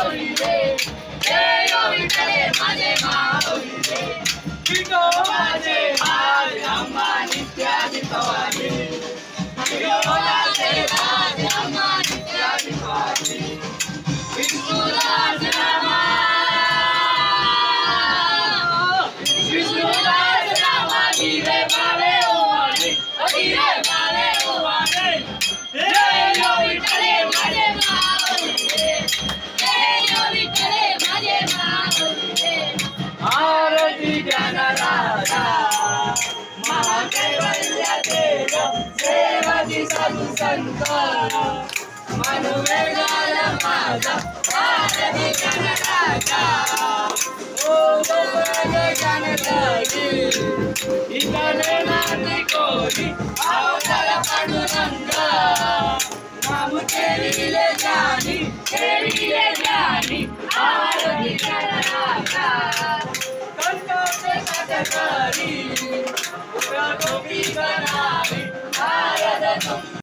माऊली रे जय विठ्ठले माझे माऊली रे विठोबाचे माझे अम्मा नित्याची भवानी विठोबाचे माझे अम्मा नित्याची भवानी विष्णुदास रामा विष्णुदास रामा धीरे बाळे ओवाळे धीरे बाळे ओवाळे जय विठ्ठले माझे माऊली रे जय विठ्ठले माझे माऊली रे आरती ज्ञानराजा महाकैवल्य देव सेवकी साधू संत मनोवेगाल माझा आरती ज्ञानराजा ओ गोवग ज्ञानराजी इतने नाती कोणी अवतार पांडुरंगा नाम केले ज्ञानी आरती ज्ञानराजा कंठोचे साधकरी गोपी बनावी